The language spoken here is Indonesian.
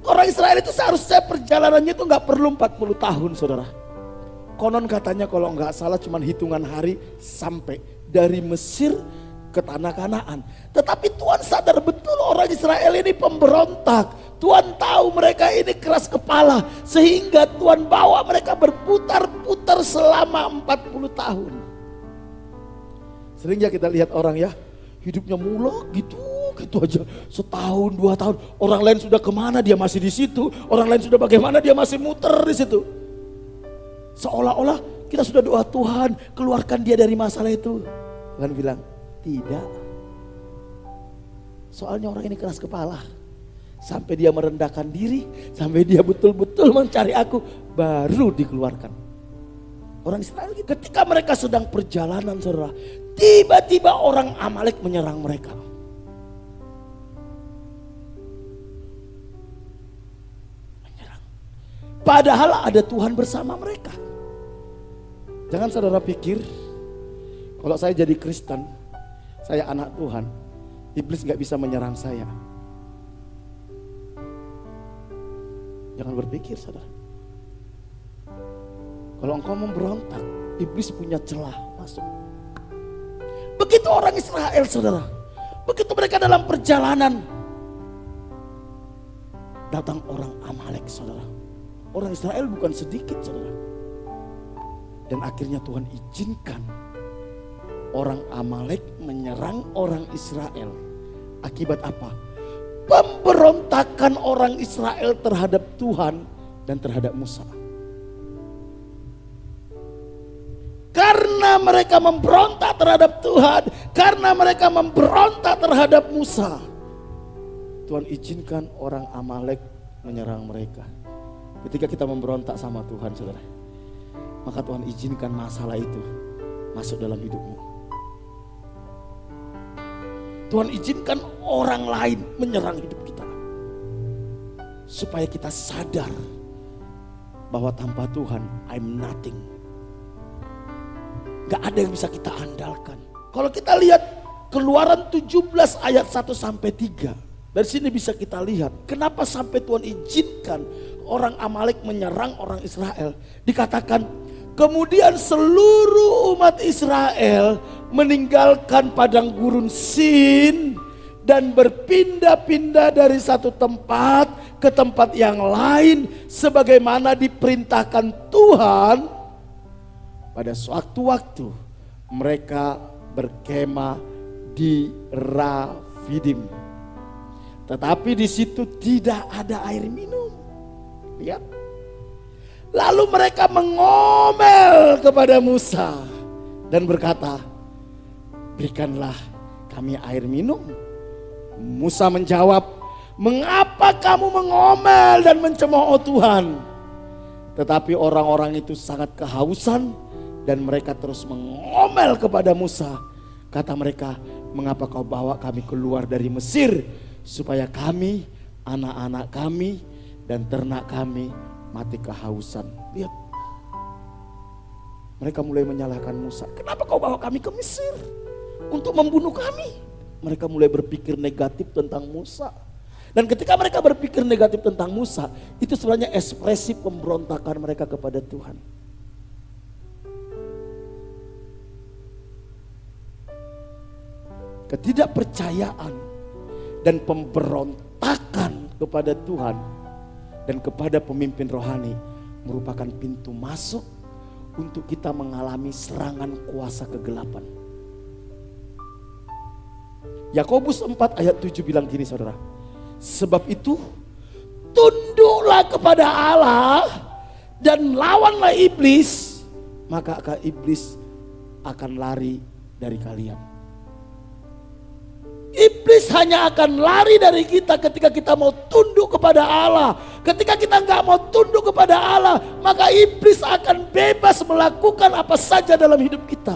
Orang Israel itu seharusnya perjalanannya itu gak perlu 40 tahun saudara. Konon katanya kalau gak salah cuma hitungan hari sampai dari Mesir ke tanah Kanaan. Tetapi Tuhan sadar betul orang Israel ini pemberontak. Tuhan tahu mereka ini keras kepala. Sehingga Tuhan bawa mereka berputar-putar selama 40 tahun. Sering ya kita lihat orang ya, hidupnya muluk gitu aja. Setahun, 2 tahun. Orang lain sudah kemana dia masih di situ. Orang lain sudah bagaimana dia masih muter di situ. Seolah-olah kita sudah doa Tuhan keluarkan dia dari masalah itu. Tuhan bilang tidak. Soalnya orang ini keras kepala. Sampai dia merendahkan diri. Sampai dia betul-betul mencari aku. Baru dikeluarkan. Orang Israel ketika mereka sedang perjalanan saudara. Tiba-tiba orang Amalek menyerang mereka. Padahal ada Tuhan bersama mereka. Jangan saudara pikir kalau saya jadi Kristen, saya anak Tuhan, iblis gak bisa menyerang saya. Jangan berpikir saudara. Kalau engkau memberontak, iblis punya celah masuk. Begitu orang Israel saudara. Begitu mereka dalam perjalanan, datang orang Amalek saudara. Orang Israel bukan sedikit saudara. Dan akhirnya Tuhan izinkan orang Amalek menyerang orang Israel. Akibat apa? Pemberontakan orang Israel terhadap Tuhan dan terhadap Musa. Karena mereka memberontak terhadap Tuhan, karena mereka memberontak terhadap Musa, Tuhan izinkan orang Amalek menyerang mereka. Ketika kita memberontak sama Tuhan saudara, maka Tuhan izinkan masalah itu masuk dalam hidupmu. Tuhan izinkan orang lain menyerang hidup kita. Supaya kita sadar bahwa tanpa Tuhan I'm nothing. Gak ada yang bisa kita andalkan. Kalau kita lihat Keluaran 17 ayat 1 sampai 3. Dari sini bisa kita lihat kenapa sampai Tuhan izinkan orang Amalek menyerang orang Israel. Dikatakan kemudian seluruh umat Israel meninggalkan padang gurun Sin dan berpindah-pindah dari satu tempat ke tempat yang lain sebagaimana diperintahkan Tuhan. Pada suatu waktu mereka berkemah di Rafidim. Tetapi di situ tidak ada air minum. Lihat. Lalu mereka mengomel kepada Musa dan berkata, berikanlah kami air minum. Musa menjawab, mengapa kamu mengomel dan mencemooh Tuhan? Tetapi orang-orang itu sangat kehausan dan mereka terus mengomel kepada Musa. Kata mereka, mengapa kau bawa kami keluar dari Mesir? Supaya kami, anak-anak kami, dan ternak kami mati kehausan. Lihat. Mereka mulai menyalahkan Musa. Kenapa kau bawa kami ke Mesir? Untuk membunuh kami. Mereka mulai berpikir negatif tentang Musa. Dan ketika mereka berpikir negatif tentang Musa, itu sebenarnya ekspresi pemberontakan mereka kepada Tuhan. Ketidakpercayaan dan pemberontakan kepada Tuhan dan kepada pemimpin rohani merupakan pintu masuk untuk kita mengalami serangan kuasa kegelapan. Yakobus 4 ayat 7 bilang gini saudara. Sebab itu tunduklah kepada Allah dan lawanlah iblis, maka iblis akan lari dari kalian. Iblis hanya akan lari dari kita ketika kita mau tunduk kepada Allah. Ketika kita nggak mau tunduk kepada Allah, maka iblis akan bebas melakukan apa saja dalam hidup kita.